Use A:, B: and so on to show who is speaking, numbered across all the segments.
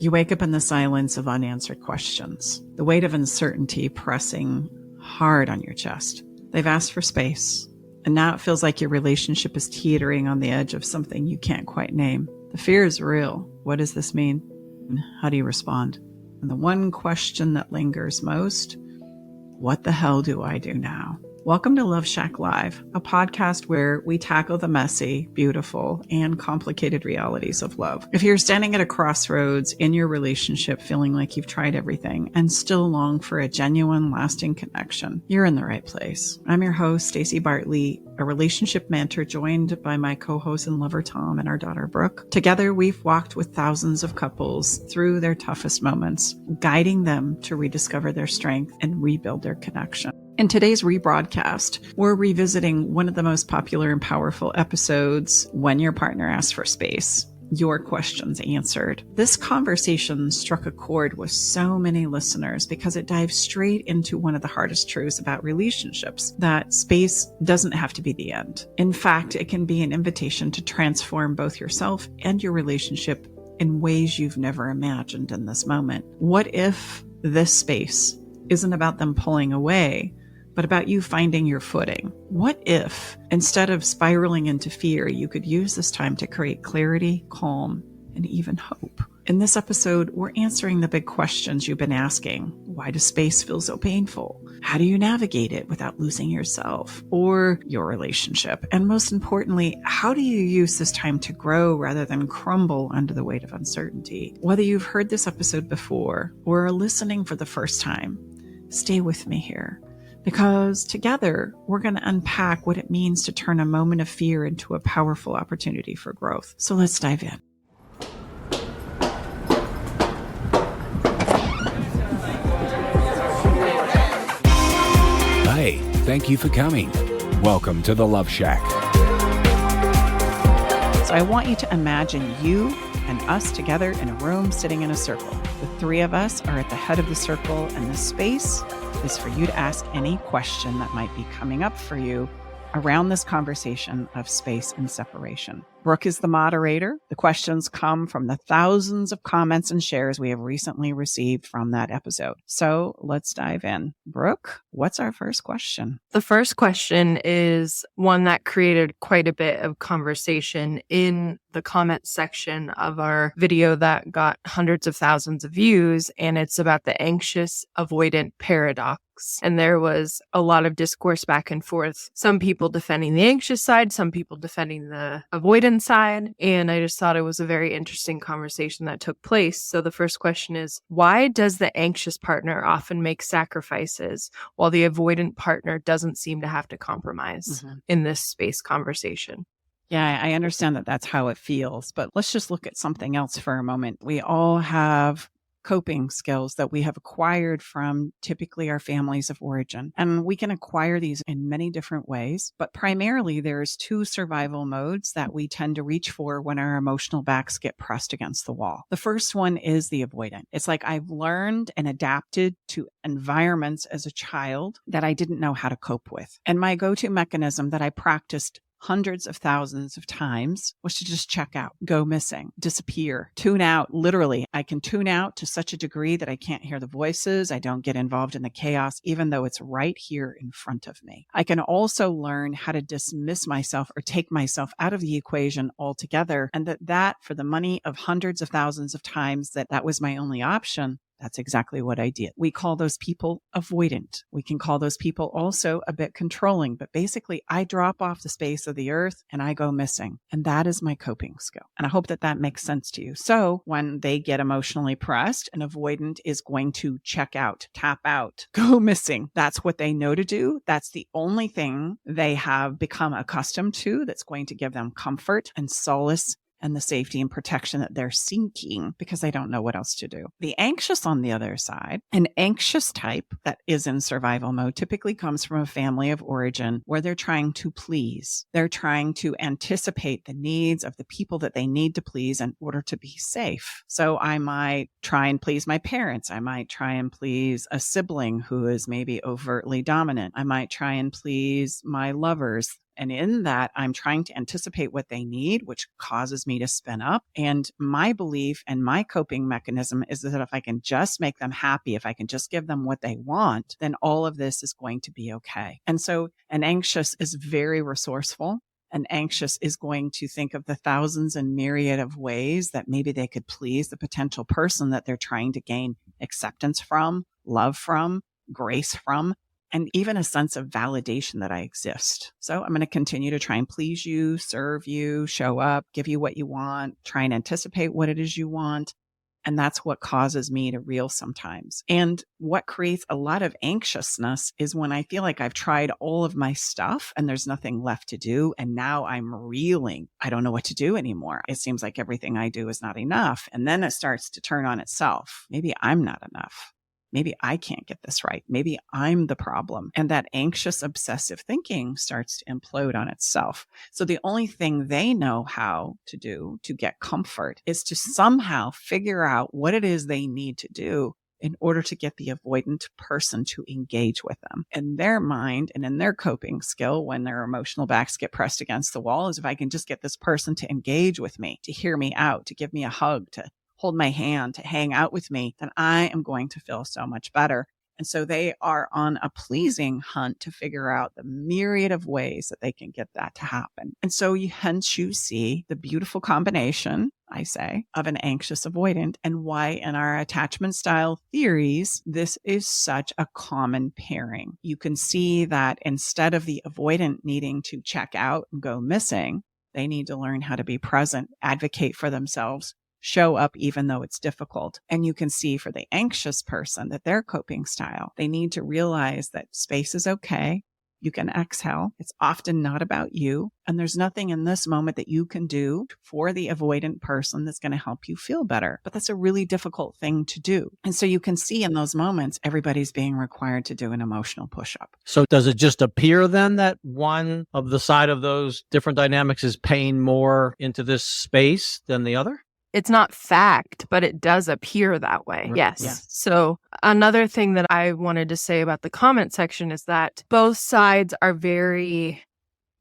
A: You wake up in the silence of unanswered questions, the weight of uncertainty pressing hard on your chest. They've asked for space, and now it feels like your relationship is teetering on the edge of something you can't quite name. The fear is real. What does this mean? How do you respond? And the one question that lingers most, what the hell do I do now? Welcome to Love Shack Live, a podcast where we tackle the messy, beautiful, and complicated realities of love. If you're standing at a crossroads in your relationship feeling like you've tried everything and still long for a genuine, lasting connection, you're in the right place. I'm your host, Stacey Bartley, a relationship mentor joined by my co-host and lover, Tom, and our daughter, Brooke. Together, we've walked with thousands of couples through their toughest moments, guiding them to rediscover their strength and rebuild their connection. In today's rebroadcast, we're revisiting one of the most popular and powerful episodes, When Your Partner Asks for Space, Your Questions Answered. This conversation struck a chord with so many listeners because it dives straight into one of the hardest truths about relationships, that space doesn't have to be the end. In fact, it can be an invitation to transform both yourself and your relationship in ways you've never imagined in this moment. What if this space isn't about them pulling away, but about you finding your footing? What if, instead of spiraling into fear, you could use this time to create clarity, calm, and even hope? In this episode, we're answering the big questions you've been asking. Why does space feel so painful? How do you navigate it without losing yourself or your relationship? And most importantly, how do you use this time to grow rather than crumble under the weight of uncertainty? Whether you've heard this episode before or are listening for the first time, stay with me here, because together we're going to unpack what it means to turn a moment of fear into a powerful opportunity for growth. So let's dive in.
B: Hey, thank you for coming. Welcome to the Love Shack.
A: So I want you to imagine you and us together in a room sitting in a circle. The three of us are at the head of the circle, and the space is for you to ask any question that might be coming up for you around this conversation of space and separation. Brooke is the moderator. The questions come from the thousands of comments and shares we have recently received from that episode. So let's dive in. Brooke, what's our first question?
C: The first question is one that created quite a bit of conversation in the comment section of our video that got hundreds of thousands of views, and it's about the anxious-avoidant paradox. And there was a lot of discourse back and forth. Some people defending the anxious side, some people defending the avoidant side. And I just thought it was a very interesting conversation that took place. So the first question is, why does the anxious partner often make sacrifices while the avoidant partner doesn't seem to have to compromise in this space conversation?
A: Yeah, I understand that that's how it feels, but let's just look at something else for a moment. We all have coping skills that we have acquired from typically our families of origin. And we can acquire these in many different ways, but primarily there's two survival modes that we tend to reach for when our emotional backs get pressed against the wall. The first one is the avoidant. It's like I've learned and adapted to environments as a child that I didn't know how to cope with. And my go-to mechanism that I practiced hundreds of thousands of times was to just check out, go missing, disappear, tune out. Literally, I can tune out to such a degree that I can't hear the voices. I don't get involved in the chaos, even though it's right here in front of me. I can also learn how to dismiss myself or take myself out of the equation altogether. And that for the money of hundreds of thousands of times that was my only option, that's exactly what I did. We call those people avoidant. We can call those people also a bit controlling, but basically I drop off the space of the earth and I go missing. And that is my coping skill. And I hope that that makes sense to you. So when they get emotionally pressed, an avoidant is going to check out, tap out, go missing. That's what they know to do. That's the only thing they have become accustomed to that's going to give them comfort and solace and the safety and protection that they're seeking because they don't know what else to do. The anxious, on the other side, an anxious type that is in survival mode typically comes from a family of origin where they're trying to please. They're trying to anticipate the needs of the people that they need to please in order to be safe. So I might try and please my parents. I might try and please a sibling who is maybe overtly dominant. I might try and please my lovers And in that, I'm trying to anticipate what they need, which causes me to spin up. And my belief and my coping mechanism is that if I can just make them happy, if I can just give them what they want, then all of this is going to be okay. And so an anxious is very resourceful. An anxious is going to think of the thousands and myriad of ways that maybe they could please the potential person that they're trying to gain acceptance from, love from, grace from, and even a sense of validation that I exist. So I'm going to continue to try and please you, serve you, show up, give you what you want, try and anticipate what it is you want. And that's what causes me to reel sometimes. And what creates a lot of anxiousness is when I feel like I've tried all of my stuff and there's nothing left to do. And now I'm reeling. I don't know what to do anymore. It seems like everything I do is not enough. And then it starts to turn on itself. Maybe I'm not enough. Maybe I can't get this right. Maybe I'm the problem. And that anxious, obsessive thinking starts to implode on itself. So the only thing they know how to do to get comfort is to somehow figure out what it is they need to do in order to get the avoidant person to engage with them. In their mind and in their coping skill, when their emotional backs get pressed against the wall, is if I can just get this person to engage with me, to hear me out, to give me a hug, to hold my hand, to hang out with me, then I am going to feel so much better. And so they are on a pleasing hunt to figure out the myriad of ways that they can get that to happen. And so hence you see the beautiful combination, I say, of an anxious avoidant and why in our attachment style theories, this is such a common pairing. You can see that instead of the avoidant needing to check out and go missing, they need to learn how to be present, advocate for themselves, show up even though it's difficult. And you can see for the anxious person that their coping style, they need to realize that space is okay. You can exhale. It's often not about you. And there's nothing in this moment that you can do for the avoidant person that's going to help you feel better. But that's a really difficult thing to do. And so you can see in those moments, everybody's being required to do an emotional push-up.
D: So does it just appear then that one of the side of those different dynamics is paying more into this space than the other?
C: It's not fact, but it does appear that way. Yes.
A: Yeah.
C: So another thing that I wanted to say about the comment section is that both sides are very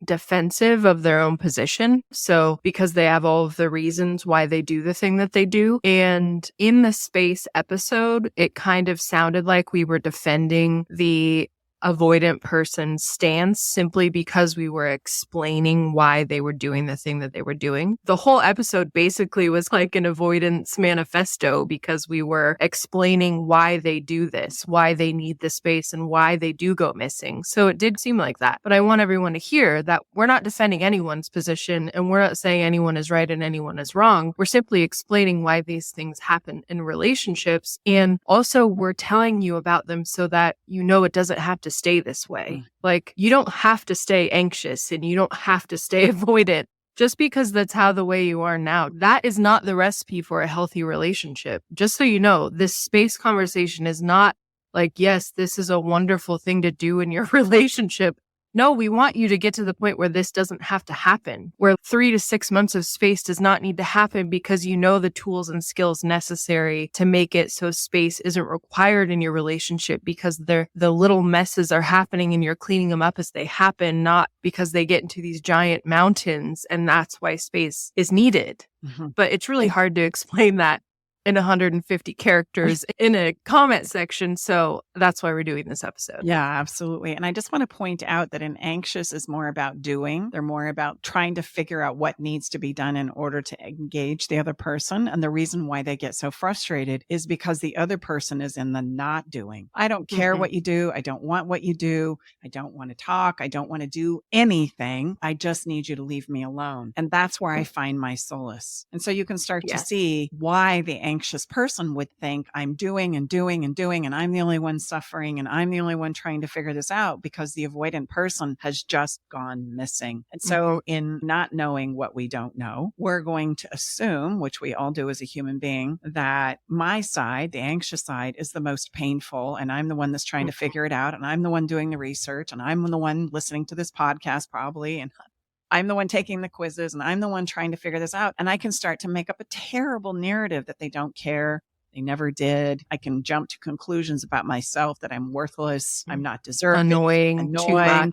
C: defensive of their own position. So because they have all of the reasons why they do the thing that they do. And in the space episode, it kind of sounded like we were defending the avoidant person's stance simply because we were explaining why they were doing the thing that they were doing. The whole episode basically was like an avoidance manifesto because we were explaining why they do this, why they need the space, and why they do go missing. So it did seem like that. But I want everyone to hear that we're not defending anyone's position and we're not saying anyone is right and anyone is wrong. We're simply explaining why these things happen in relationships. And also we're telling you about them so that you know it doesn't have to stay this way. Like, you don't have to stay anxious and you don't have to stay avoidant just because that's how the way you are now. That is not the recipe for a healthy relationship. Just so you know, this space conversation is not like, yes, this is a wonderful thing to do in your relationship. No, we want you to get to the point where this doesn't have to happen, where 3 to 6 months of space does not need to happen because you know the tools and skills necessary to make it so space isn't required in your relationship because the little messes are happening and you're cleaning them up as they happen, not because they get into these giant mountains and that's why space is needed. Mm-hmm. But it's really hard to explain that in 150 characters in a comment section. So that's why we're doing this episode.
A: Yeah, absolutely. And I just want to point out that an anxious is more about doing. They're more about trying to figure out what needs to be done in order to engage the other person. And the reason why they get so frustrated is because the other person is in the not doing. I don't care what you do. I don't want what you do. I don't want to talk. I don't want to do anything. I just need you to leave me alone. And that's where I find my solace. And so you can start to see why the anxious person would think I'm doing and doing and doing, and I'm the only one suffering, and I'm the only one trying to figure this out because the avoidant person has just gone missing. And so in not knowing what we don't know, we're going to assume, which we all do as a human being, that my side, the anxious side, is the most painful, and I'm the one that's trying to figure it out, and I'm the one doing the research, and I'm the one listening to this podcast probably, and I'm the one taking the quizzes, and I'm the one trying to figure this out. And I can start to make up a terrible narrative that they don't care. They never did. I can jump to conclusions about myself that I'm worthless. I'm not deserving.
C: Annoying,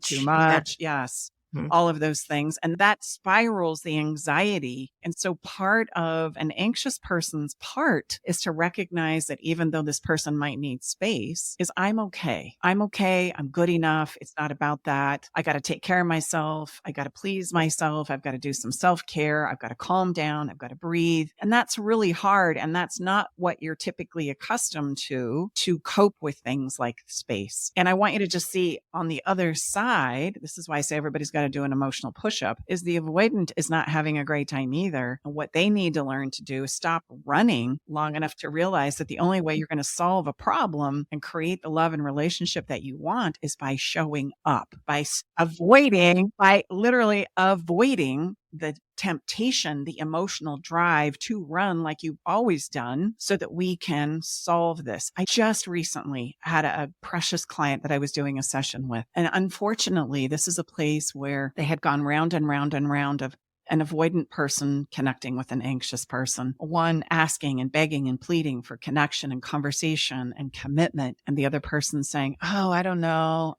C: too much.
A: Yes. all of those things. And that spirals the anxiety. And so part of an anxious person's part is to recognize that even though this person might need space, is I'm okay. I'm okay. I'm good enough. It's not about that. I got to take care of myself. I got to please myself. I've got to do some self-care. I've got to calm down. I've got to breathe. And that's really hard. And that's not what you're typically accustomed to cope with things like space. And I want you to just see on the other side, this is why I say everybody's got to do an emotional push-up, is the avoidant is not having a great time either. And what they need to learn to do is stop running long enough to realize that the only way you're going to solve a problem and create the love and relationship that you want is by showing up, by literally avoiding the temptation, the emotional drive to run like you've always done so that we can solve this. I just recently had a precious client that I was doing a session with. And unfortunately, this is a place where they had gone round and round and round of an avoidant person connecting with an anxious person, one asking and begging and pleading for connection and conversation and commitment, and the other person saying, oh, I don't know.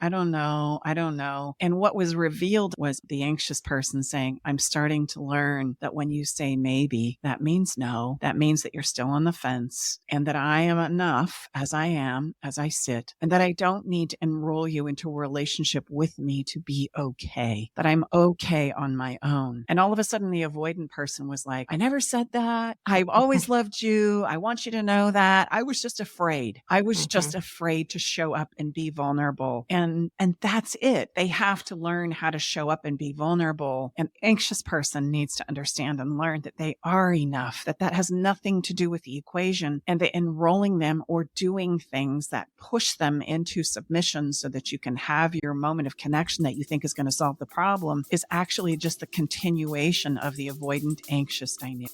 A: And what was revealed was the anxious person saying, I'm starting to learn that when you say maybe, that means no. That means that you're still on the fence and that I am enough as I am, as I sit, and that I don't need to enroll you into a relationship with me to be okay, that I'm okay on my own. And all of a sudden, the avoidant person was like, I never said that. I've always loved you. I want you to know that. I was just afraid. I was just afraid to show up and be vulnerable. And that's it. They have to learn how to show up and be vulnerable. An anxious person needs to understand and learn that they are enough, that has nothing to do with the equation, and that enrolling them or doing things that push them into submission so that you can have your moment of connection that you think is going to solve the problem is actually just the continuation of the avoidant anxious dynamic.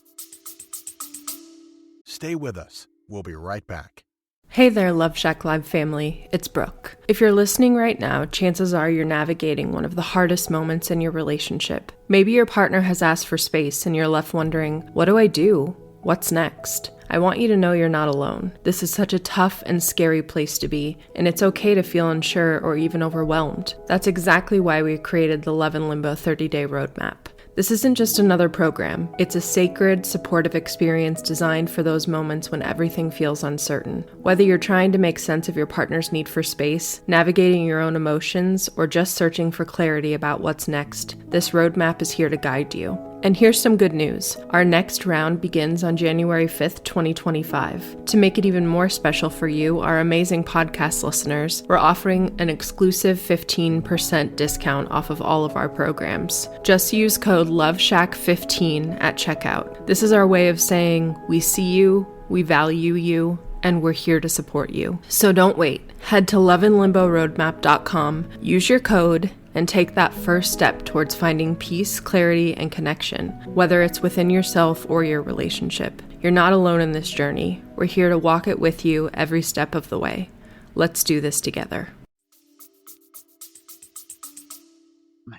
E: Stay with us. We'll be right back.
F: Hey there, Love Shack Live family. It's Brooke. If you're listening right now, chances are you're navigating one of the hardest moments in your relationship. Maybe your partner has asked for space and you're left wondering, what do I do? What's next? I want you to know you're not alone. This is such a tough and scary place to be, and it's okay to feel unsure or even overwhelmed. That's exactly why we created the Love and Limbo 30-Day Roadmap. This isn't just another program. It's a sacred, supportive experience designed for those moments when everything feels uncertain. Whether you're trying to make sense of your partner's need for space, navigating your own emotions, or just searching for clarity about what's next, this roadmap is here to guide you. And here's some good news. Our next round begins on January 5th, 2025. To make it even more special for you, our amazing podcast listeners, we're offering an exclusive 15% discount off of all of our programs. Just use code LOVESHACK15 at checkout. This is our way of saying we see you, we value you, and we're here to support you. So don't wait. Head to loveandlimboroadmap.com, use your code, and take that first step towards finding peace, clarity, and connection, whether it's within yourself or your relationship. You're not alone in this journey. We're here to walk it with you every step of the way. Let's do this together.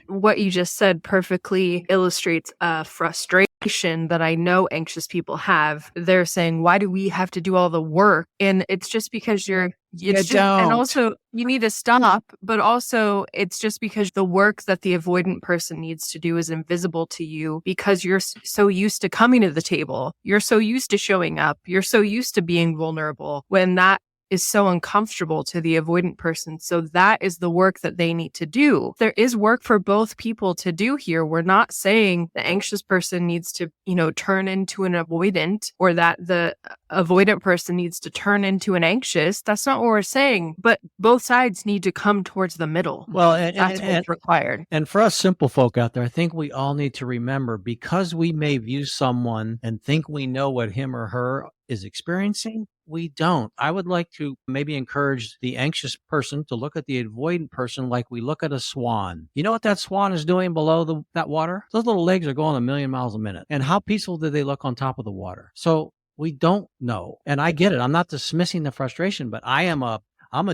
C: What you just said perfectly illustrates a frustration that I know anxious people have. They're saying, why do we have to do all the work? And it's just because and also you need to stop, but also it's just because the work that the avoidant person needs to do is invisible to you because you're so used to coming to the table. You're so used to showing up. You're so used to being vulnerable when that is so uncomfortable to the avoidant person. So that is the work that they need to do. There is work for both people to do here. We're not saying the anxious person needs to, turn into an avoidant or that the avoidant person needs to turn into an anxious. That's not what we're saying. But both sides need to come towards the middle.
D: Well,
C: that's what's required.
D: And for us simple folk out there, I think we all need to remember, because we may view someone and think we know what him or her is experiencing, we don't. I would like to maybe encourage the anxious person to look at the avoidant person like we look at a swan. You know what that swan is doing below that water? Those little legs are going 1,000,000 miles a minute. And how peaceful do they look on top of the water? So we don't know. And I get it. I'm not dismissing the frustration, but I'm a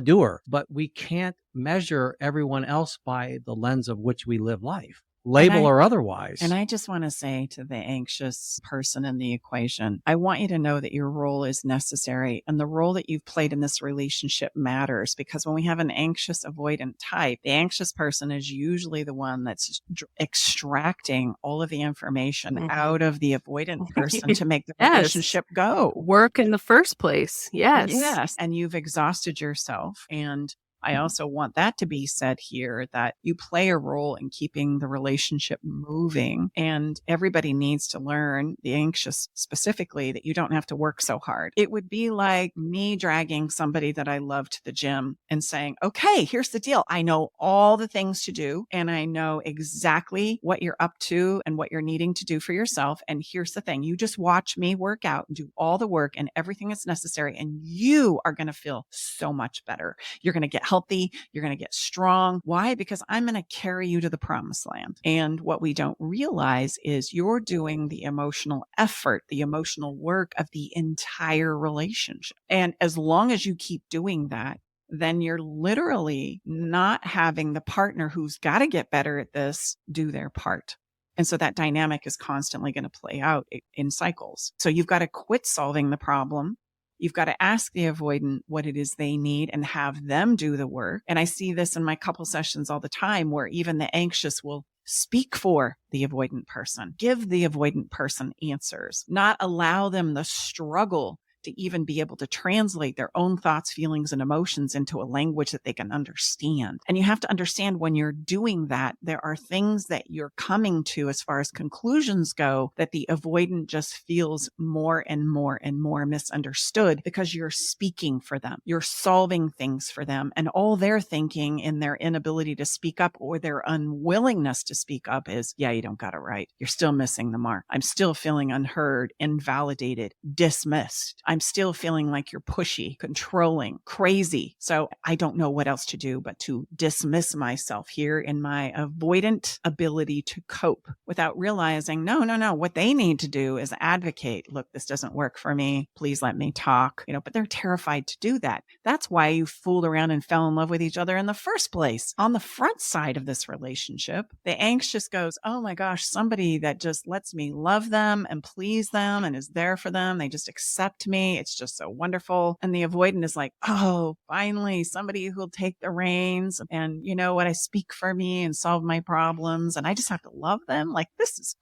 D: doer. But we can't measure everyone else by the lens of which we live life. label or otherwise.
A: And I just want to say to the anxious person in the equation, I want you to know that your role is necessary and the role that you've played in this relationship matters, because when we have an anxious avoidant type, the anxious person is usually the one that's extracting all of the information out of the avoidant person to make the relationship go.
C: Work in the first place. Yes.
A: Yes. And you've exhausted yourself. And I also want that to be said here, that you play a role in keeping the relationship moving, and everybody needs to learn, the anxious specifically, that you don't have to work so hard. It would be like me dragging somebody that I love to the gym and saying, okay, here's the deal. I know all the things to do and I know exactly what you're up to and what you're needing to do for yourself. And here's the thing. You just watch me work out and do all the work and everything that's necessary, and you are going to feel so much better. You're going to get healthy. You're going to get strong. Why? Because I'm going to carry you to the promised land. And what we don't realize is you're doing the emotional effort, the emotional work of the entire relationship. And as long as you keep doing that, then you're literally not having the partner who's got to get better at this do their part. And so that dynamic is constantly going to play out in cycles. So you've got to quit solving the problem. You've got to ask the avoidant what it is they need and have them do the work. And I see this in my couple sessions all the time, where even the anxious will speak for the avoidant person, give the avoidant person answers, not allow them the struggle to even be able to translate their own thoughts, feelings, and emotions into a language that they can understand. And you have to understand, when you're doing that, there are things that you're coming to as far as conclusions go that the avoidant just feels more and more and more misunderstood, because you're speaking for them. You're solving things for them. And all they're thinking in their inability to speak up or their unwillingness to speak up is, yeah, you don't got it right. You're still missing the mark. I'm still feeling unheard, invalidated, dismissed. I'm still feeling like you're pushy, controlling, crazy. So I don't know what else to do but to dismiss myself here in my avoidant ability to cope, without realizing, no. What they need to do is advocate. Look, this doesn't work for me. Please let me talk. But they're terrified to do that. That's why you fooled around and fell in love with each other in the first place. On the front side of this relationship, the anxious goes, oh my gosh, somebody that just lets me love them and please them and is there for them. They just accept me. It's just so wonderful. And the avoidant is like, oh, finally, somebody who'll take the reins and, I speak for me and solve my problems. And I just have to love them. Like, this is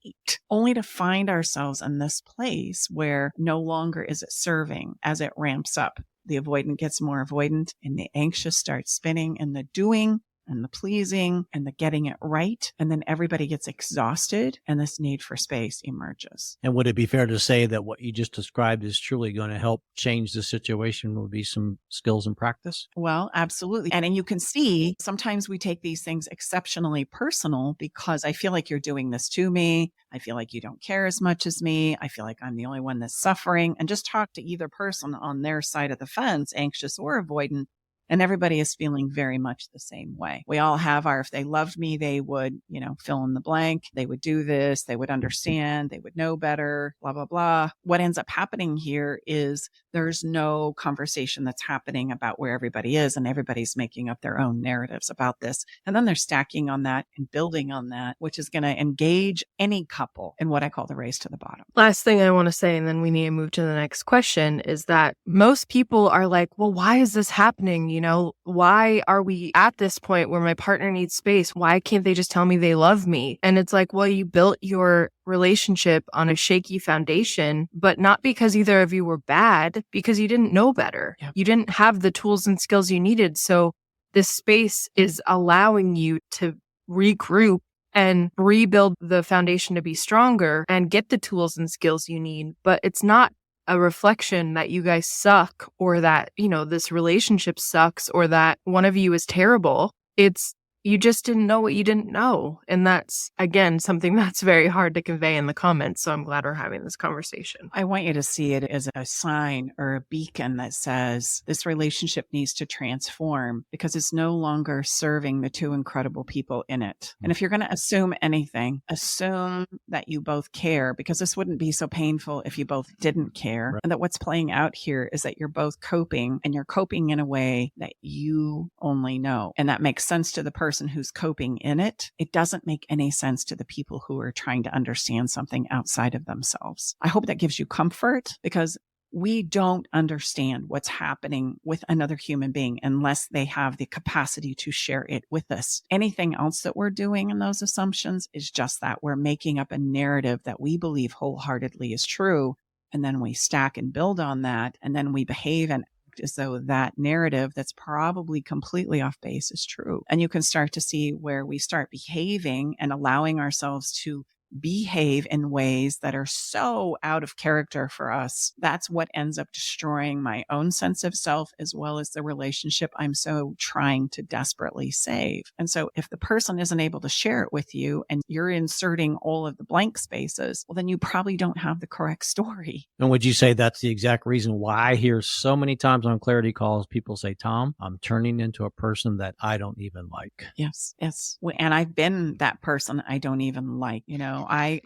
A: great. Only to find ourselves in this place where no longer is it serving as it ramps up. The avoidant gets more avoidant and the anxious starts spinning, and the doing and the pleasing and the getting it right. And then everybody gets exhausted and this need for space emerges.
D: And would it be fair to say that what you just described is truly going to help change the situation would be some skills and practice?
A: Well, absolutely. And you can see sometimes we take these things exceptionally personal, because I feel like you're doing this to me. I feel like you don't care as much as me. I feel like I'm the only one that's suffering. And just talk to either person on their side of the fence, anxious or avoidant, and everybody is feeling very much the same way. We all have if they loved me, they would, fill in the blank. They would do this. They would understand. They would know better, blah, blah, blah. What ends up happening here is there's no conversation that's happening about where everybody is, and everybody's making up their own narratives about this. And then they're stacking on that and building on that, which is going to engage any couple in what I call the race to the bottom.
C: Last thing I want to say, and then we need to move to the next question, is that most people are like, well, why is this happening? Why are we at this point where my partner needs space? Why can't they just tell me they love me? And it's like, well, you built your relationship on a shaky foundation, but not because either of you were bad, because you didn't know better. Yep. You didn't have the tools and skills you needed. So this space is allowing you to regroup and rebuild the foundation to be stronger and get the tools and skills you need. But it's not a reflection that you guys suck, or that, this relationship sucks, or that one of you is terrible. It's you just didn't know what you didn't know. And that's, again, something that's very hard to convey in the comments. So I'm glad we're having this conversation.
A: I want you to see it as a sign or a beacon that says this relationship needs to transform, because it's no longer serving the two incredible people in it. And if you're going to assume anything, assume that you both care, because this wouldn't be so painful if you both didn't care. Right. And that what's playing out here is that you're both coping, and you're coping in a way that you only know. And that makes sense to the person person who's coping in it, it doesn't make any sense to the people who are trying to understand something outside of themselves. I hope that gives you comfort, because we don't understand what's happening with another human being unless they have the capacity to share it with us. Anything else that we're doing in those assumptions is just that. We're making up a narrative that we believe wholeheartedly is true. And then we stack and build on that. And then we behave and act as though that narrative that's probably completely off base is true. And you can start to see where we start behaving and allowing ourselves to behave in ways that are so out of character for us. That's what ends up destroying my own sense of self, as well as the relationship I'm so trying to desperately save. And so if the person isn't able to share it with you and you're inserting all of the blank spaces, well, then you probably don't have the correct story.
D: And would you say that's the exact reason why I hear so many times on clarity calls, people say, Tom, I'm turning into a person that I don't even like.
A: Yes. And I've been that person I don't even like,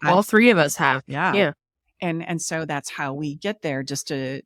C: All three of us have.
A: Yeah. And so that's how we get there, just to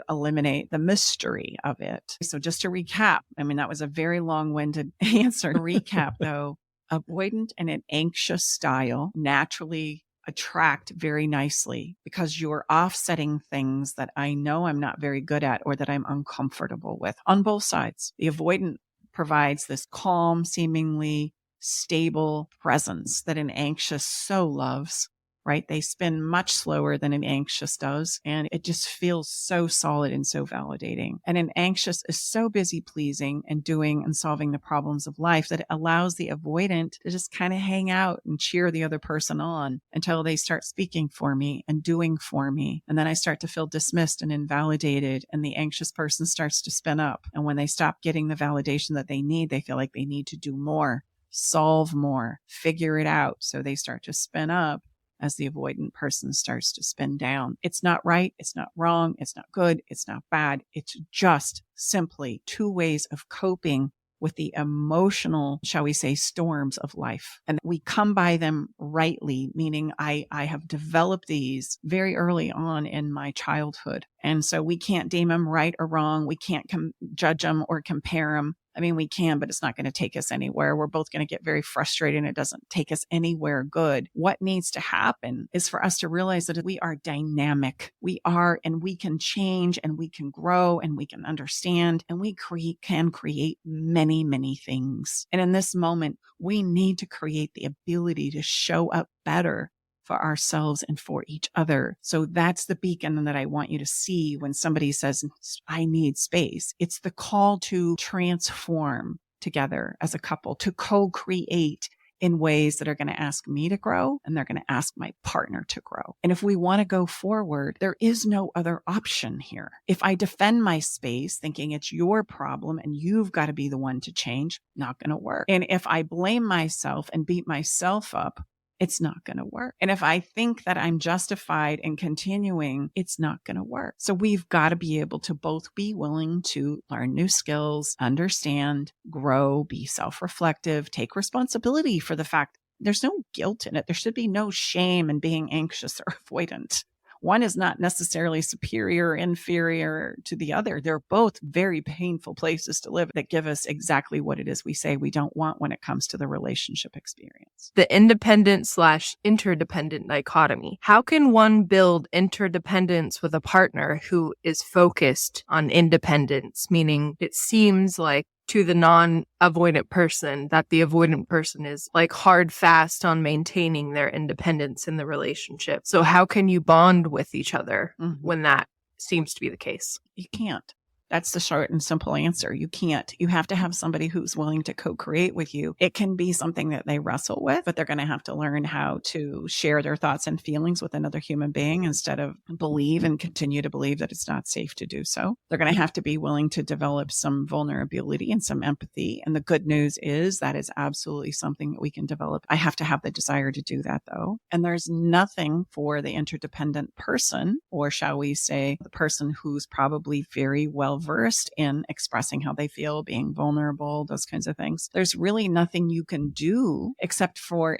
A: eliminate the mystery of it. So just to recap, that was a very long-winded answer. Recap though, avoidant and an anxious style naturally attract very nicely because you're offsetting things that I know I'm not very good at or that I'm uncomfortable with on both sides. The avoidant provides this calm, seemingly stable presence that an anxious so loves, right? They spin much slower than an anxious does, and it just feels so solid and so validating. And an anxious is so busy pleasing and doing and solving the problems of life that it allows the avoidant to just kind of hang out and cheer the other person on until they start speaking for me and doing for me. And then I start to feel dismissed and invalidated, and the anxious person starts to spin up. And when they stop getting the validation that they need, they feel like they need to do more, solve more, figure it out. So they start to spin up as the avoidant person starts to spin down. It's not right. It's not wrong. It's not good. It's not bad. It's just simply two ways of coping with the emotional, shall we say, storms of life. And we come by them rightly, meaning I have developed these very early on in my childhood. And so we can't deem them right or wrong. We can't judge them or compare them. We can, but it's not going to take us anywhere. We're both going to get very frustrated and it doesn't take us anywhere good. What needs to happen is for us to realize that we are dynamic. We are, and we can change and we can grow and we can understand and we can create many, many things. And in this moment, we need to create the ability to show up better for ourselves and for each other. So that's the beacon that I want you to see when somebody says, I need space. It's the call to transform together as a couple, to co-create in ways that are going to ask me to grow and they're going to ask my partner to grow. And if we want to go forward, there is no other option here. If I defend my space thinking it's your problem and you've got to be the one to change, not going to work. And if I blame myself and beat myself up, it's not going to work. And if I think that I'm justified in continuing, it's not going to work. So we've got to be able to both be willing to learn new skills, understand, grow, be self-reflective, take responsibility for the fact there's no guilt in it. There should be no shame in being anxious or avoidant. One is not necessarily superior or inferior to the other. They're both very painful places to live that give us exactly what it is we say we don't want when it comes to the relationship experience.
C: The independent/interdependent dichotomy. How can one build interdependence with a partner who is focused on independence? Meaning it seems like to the non-avoidant person that the avoidant person is like hard fast on maintaining their independence in the relationship. So how can you bond with each other when that seems to be the case?
A: You can't. That's the short and simple answer. You can't. You have to have somebody who's willing to co-create with you. It can be something that they wrestle with, but they're going to have to learn how to share their thoughts and feelings with another human being instead of believe and continue to believe that it's not safe to do so. They're going to have to be willing to develop some vulnerability and some empathy. And the good news is that is absolutely something that we can develop. I have to have the desire to do that though. And there's nothing for the interdependent person, or shall we say the person who's probably very well versed in expressing how they feel, being vulnerable, those kinds of things. There's really nothing you can do except for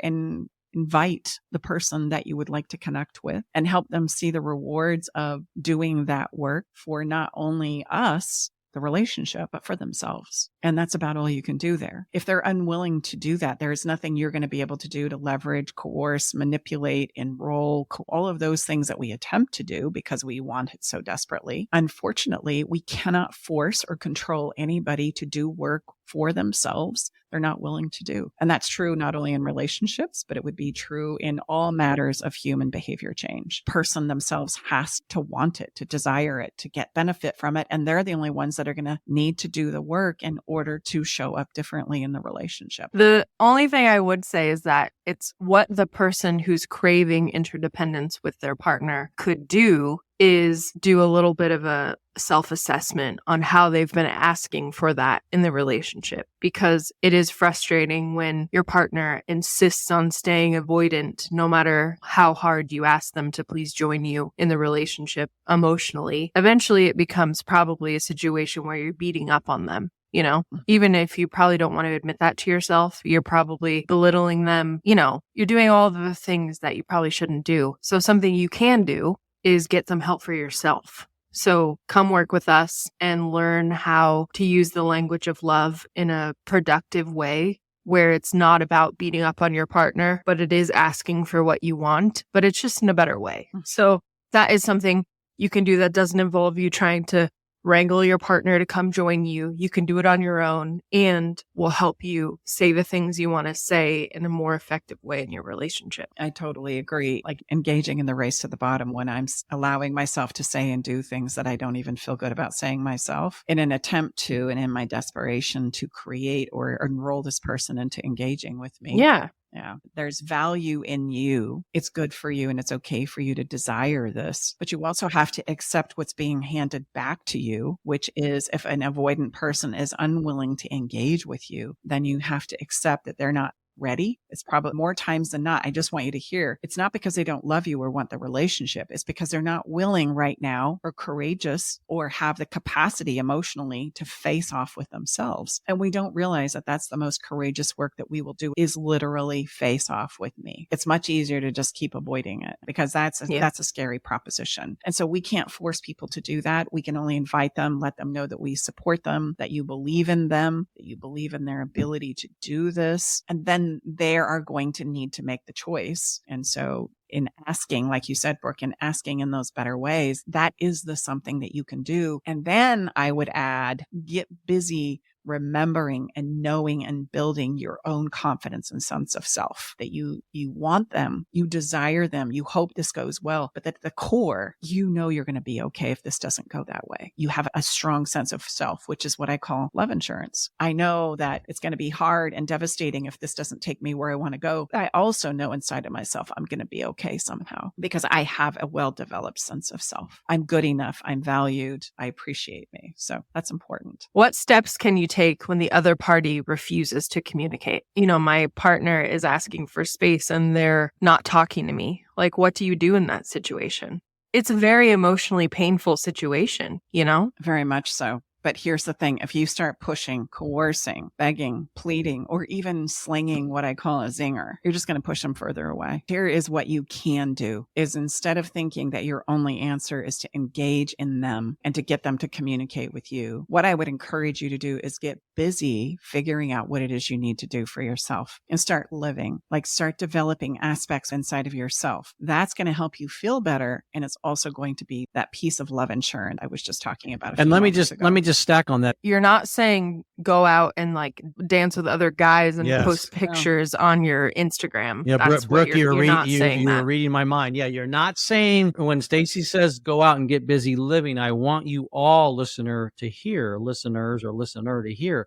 A: invite the person that you would like to connect with and help them see the rewards of doing that work for not only us, the relationship, but for themselves. And that's about all you can do there. If they're unwilling to do that, there is nothing you're going to be able to do to leverage, coerce, manipulate, enroll, all of those things that we attempt to do because we want it so desperately. Unfortunately, we cannot force or control anybody to do work for themselves they're not willing to do. And that's true not only in relationships, but it would be true in all matters of human behavior change. Person themselves has to want it, to desire it, to get benefit from it. And they're the only ones that are going to need to do the work in order to show up differently in the relationship.
C: The only thing I would say is that it's what the person who's craving interdependence with their partner could do is do a little bit of a self-assessment on how they've been asking for that in the relationship, because it is frustrating when your partner insists on staying avoidant no matter how hard you ask them to please join you in the relationship emotionally. Eventually it becomes probably a situation where you're beating up on them. You know, even if you probably don't want to admit that to yourself, you're probably belittling them. You know, you're doing all the things that you probably shouldn't do. So something you can do is get some help for yourself. So come work with us and learn how to use the language of love in a productive way where it's not about beating up on your partner, but it is asking for what you want, but it's just in a better way. So that is something you can do that doesn't involve you trying to wrangle your partner to come join you. You can do it on your own and will help you say the things you want to say in a more effective way in your relationship.
A: I totally agree. Like engaging in the race to the bottom when I'm allowing myself to say and do things that I don't even feel good about saying myself in an attempt to, and in my desperation to create or enroll this person into engaging with me.
C: Yeah.
A: Yeah. There's value in you. It's good for you and it's okay for you to desire this, but you also have to accept what's being handed back to you, which is if an avoidant person is unwilling to engage with you, then you have to accept that they're not ready. It's probably more times than not. I just want you to hear it's not because they don't love you or want the relationship. It's because they're not willing right now or courageous or have the capacity emotionally to face off with themselves. And we don't realize that that's the most courageous work that we will do is literally face off with me. It's much easier to just keep avoiding it because that's a scary proposition. And so we can't force people to do that. We can only invite them, let them know that we support them, that you believe in them, that you believe in their ability to do this. And then they are going to need to make the choice. And so in asking, like you said, Brooke, in asking in those better ways, that is the something that you can do. And then I would add, get busy remembering and knowing and building your own confidence and sense of self, that you want them, you desire them, you hope this goes well, but at the core, you know you're going to be okay if this doesn't go that way. You have a strong sense of self, which is what I call love insurance. I know that it's going to be hard and devastating if this doesn't take me where I want to go. I also know inside of myself, I'm going to be okay somehow because I have a well-developed sense of self. I'm good enough. I'm valued. I appreciate me. So that's important.
C: What steps can you take when the other party refuses to communicate? You know, my partner is asking for space and they're not talking to me. Like, what do you do in that situation? It's a very emotionally painful situation, you know?
A: Very much so. But here's the thing. If you start pushing, coercing, begging, pleading, or even slinging what I call a zinger, you're just going to push them further away. Here is what you can do is instead of thinking that your only answer is to engage in them and to get them to communicate with you, what I would encourage you to do is get busy figuring out what it is you need to do for yourself and start living, like start developing aspects inside of yourself. That's going to help you feel better. And it's also going to be that piece of love insurance I was just talking about.
D: And let me just stack on that.
C: You're not saying go out and like dance with other guys and post pictures on your Instagram.
D: Yeah, Brooke, you're reading my mind. Yeah, you're not saying when Stacy says go out and get busy living, I want you all listener to hear.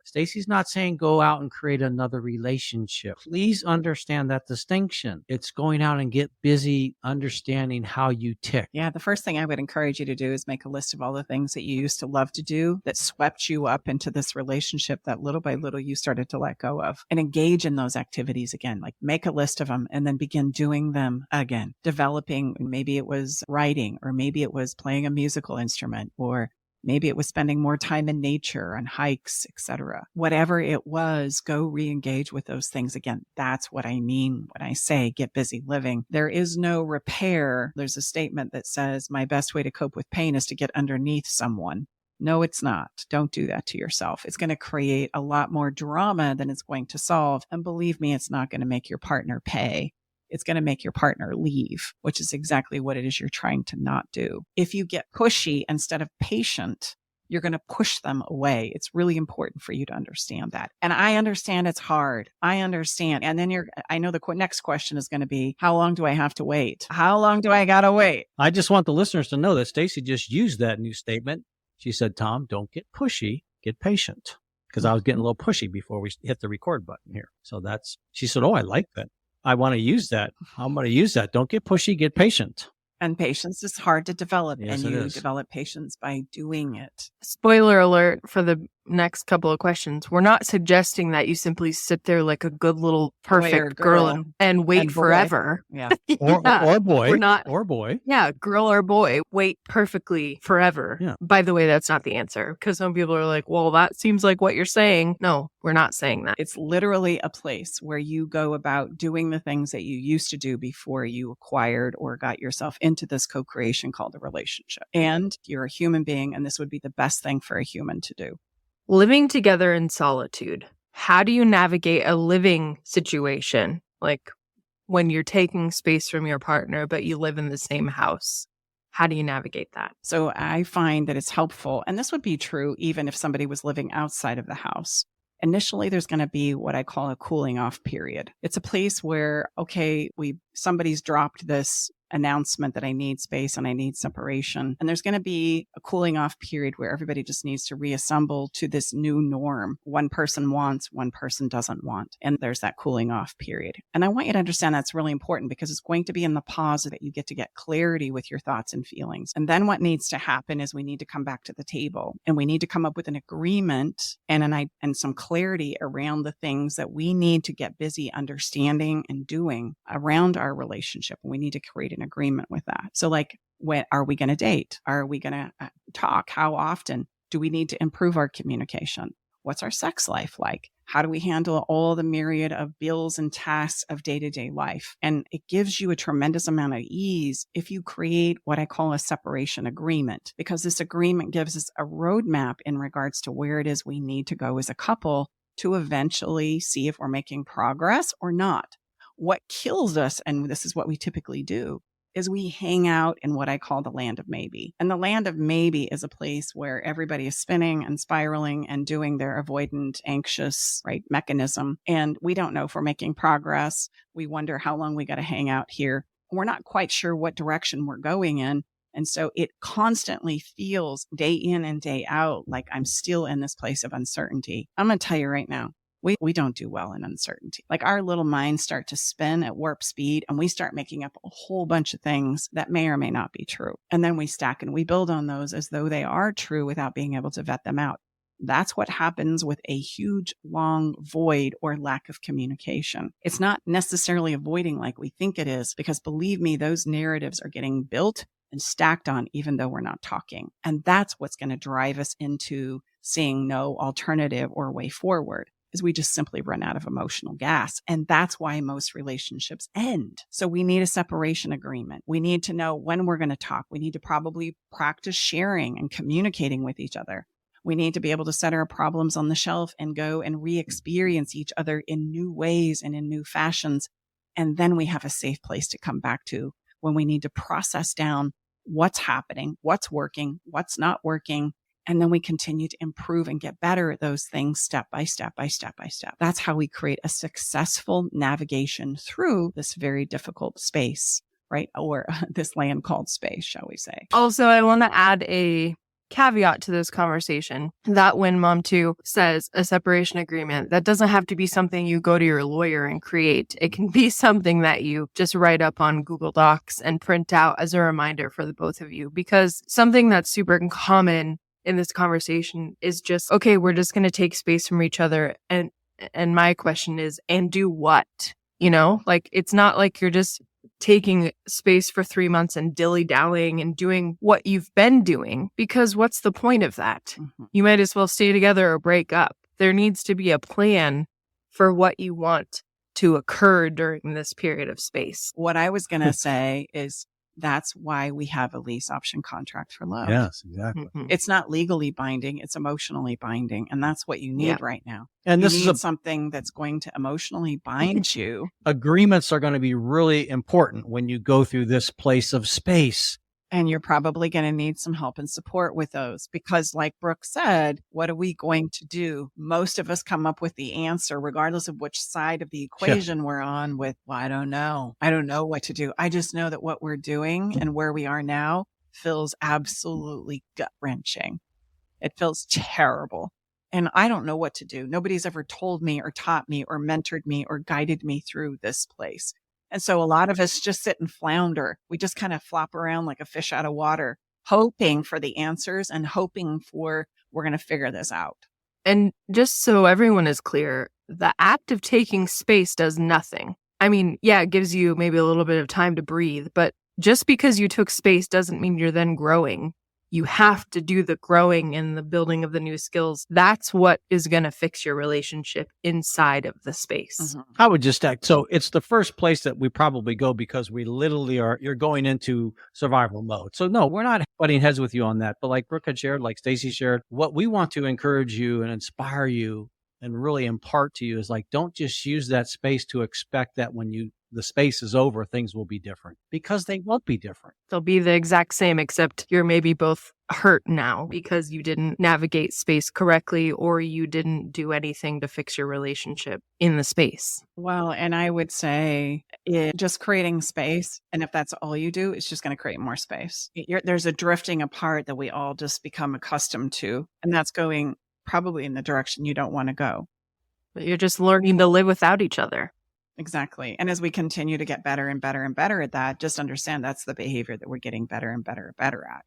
D: Stacy's not saying go out and create another relationship. Please understand that distinction. It's going out and get busy understanding how you tick.
A: Yeah, the first thing I would encourage you to do is make a list of all the things that you used to love to do that swept you up into this relationship that little by little you started to let go of, and engage in those activities again. Like make a list of them and then begin doing them again, developing. Maybe it was writing, or maybe it was playing a musical instrument, or maybe it was spending more time in nature on hikes, etc. Whatever it was, go re-engage with those things again. That's what I mean when I say get busy living. There is no repair. There's a statement that says my best way to cope with pain is to get underneath someone, No, it's not. Don't do that to yourself. It's going to create a lot more drama than it's going to solve. And believe me, it's not going to make your partner pay. It's going to make your partner leave, which is exactly what it is you're trying to not do. If you get pushy instead of patient, you're going to push them away. It's really important for you to understand that. And I understand it's hard. I understand. And then I know the next question is going to be, how long do I have to wait? How long do I got to wait?
D: I just want the listeners to know that Stacy just used that new statement. She said, Tom, don't get pushy, get patient. Because I was getting a little pushy before we hit the record button here. So she said, oh, I like that. I want to use that. I'm going to use that. Don't get pushy, get patient.
A: And patience is hard to develop.
D: Yes,
A: and you
D: is.
A: develop patience by doing it.
C: Spoiler alert for the next couple of questions. We're not suggesting that you simply sit there like a good little perfect girl and wait forever.
A: Yeah.
D: Or boy.
C: We're not.
D: Or boy.
C: Yeah, girl or boy, wait perfectly forever.
D: Yeah.
C: By the way, that's not the answer, because some people are like, well, that seems like what you're saying. No, we're not saying that.
A: It's literally a place where you go about doing the things that you used to do before you acquired or got yourself into this co-creation called a relationship. And you're a human being, and this would be the best thing for a human to do.
C: Living together in solitude. How do you navigate a living situation? Like when you're taking space from your partner, but you live in the same house. How do you navigate that?
A: So I find that it's helpful, and this would be true even if somebody was living outside of the house. Initially, there's going to be what I call a cooling off period. It's a place where, okay, somebody's dropped this announcement that I need space and I need separation. And there's going to be a cooling off period where everybody just needs to reassemble to this new norm. One person wants, one person doesn't want. And there's that cooling off period. And I want you to understand that's really important because it's going to be in the pause that you get to get clarity with your thoughts and feelings. And then what needs to happen is we need to come back to the table and we need to come up with an agreement and some clarity around the things that we need to get busy understanding and doing around our relationship. We need to create an agreement with that. So like, when are we going to date? Are we going to talk? How often? Do we need to improve our communication? What's our sex life like? How do we handle all the myriad of bills and tasks of day-to-day life? And it gives you a tremendous amount of ease if you create what I call a separation agreement, because this agreement gives us a roadmap in regards to where it is we need to go as a couple to eventually see if we're making progress or not. What kills us, and this is what we typically do, is we hang out in what I call the land of maybe. And the land of maybe is a place where everybody is spinning and spiraling and doing their avoidant, anxious, mechanism. And we don't know if we're making progress. We wonder how long we got to hang out here. We're not quite sure what direction we're going in. And so it constantly feels day in and day out like I'm still in this place of uncertainty. I'm going to tell you right now, we don't do well in uncertainty. Like our little minds start to spin at warp speed and we start making up a whole bunch of things that may or may not be true. And then we stack and we build on those as though they are true without being able to vet them out. That's what happens with a huge, long void or lack of communication. It's not necessarily avoiding like we think it is, because believe me, those narratives are getting built and stacked on even though we're not talking. And that's what's going to drive us into seeing no alternative or way forward. Is we just simply run out of emotional gas. And that's why most relationships end. So we need a separation agreement. We need to know when we're going to talk. We need to probably practice sharing and communicating with each other. We need to be able to set our problems on the shelf and go and re-experience each other in new ways and in new fashions. And then we have a safe place to come back to when we need to process down what's happening, what's working, what's not working. And then we continue to improve and get better at those things step by step by step by step. That's how we create a successful navigation through this very difficult space, right? Or this land called space, shall we say.
C: Also, I want to add a caveat to this conversation that when Mom 2 says a separation agreement, that doesn't have to be something you go to your lawyer and create. It can be something that you just write up on Google Docs and print out as a reminder for the both of you, because something that's super common in this conversation is just, okay, we're just going to take space from each other. And my question is, and do what? You know, like, it's not like you're just taking space for 3 months and dilly-dallying and doing what you've been doing, because what's the point of that? Mm-hmm. You might as well stay together or break up. There needs to be a plan for what you want to occur during this period of space.
A: What I was going to say is, That's why we have a lease option contract for love.
D: Yes, exactly.
C: Mhm.
A: It's not legally binding, it's emotionally binding. And that's what you need
C: Yeah.
A: right now.
D: And
A: You
D: this is
A: need something that's going to emotionally bind you.
D: agreements are going to be really important when you go through this place of space.
A: And you're probably going to need some help and support with those because, like Brooke said, what are we going to do? Most of us come up with the answer, regardless of which side of the equation we're on, with, well, I don't know. I don't know what to do. I just know that what we're doing and where we are now feels absolutely gut wrenching. It feels terrible. And I don't know what to do. Nobody's ever told me or taught me or mentored me or guided me through this place. And so a lot of us just sit and flounder. We just kind of flop around like a fish out of water, hoping for the answers and hoping for we're going to figure this out.
C: And just so everyone is clear, the act of taking space does nothing. I mean, yeah, it gives you maybe a little bit of time to breathe, but just because you took space doesn't mean you're then growing. You have to do the growing and the building of the new skills. That's what is going to fix your relationship inside of the space.
A: Mm-hmm.
D: I would just act. So it's the first place that we probably go because we literally you're going into survival mode. So no, we're not butting heads with you on that. But like Brooke had shared, like Stacy shared, what we want to encourage you and inspire you and really impart to you is like, don't just use that space to expect that when the space is over, things will be different, because they won't be different.
C: They'll be the exact same, except you're maybe both hurt now because you didn't navigate space correctly or you didn't do anything to fix your relationship in the space.
A: Well, and I would say just creating space. And if that's all you do, it's just going to create more space. There's a drifting apart that we all just become accustomed to. And that's going probably in the direction you don't want to go.
C: But you're just learning to live without each other.
A: Exactly. And as we continue to get better and better and better at that, just understand that's the behavior that we're getting better and better and better at.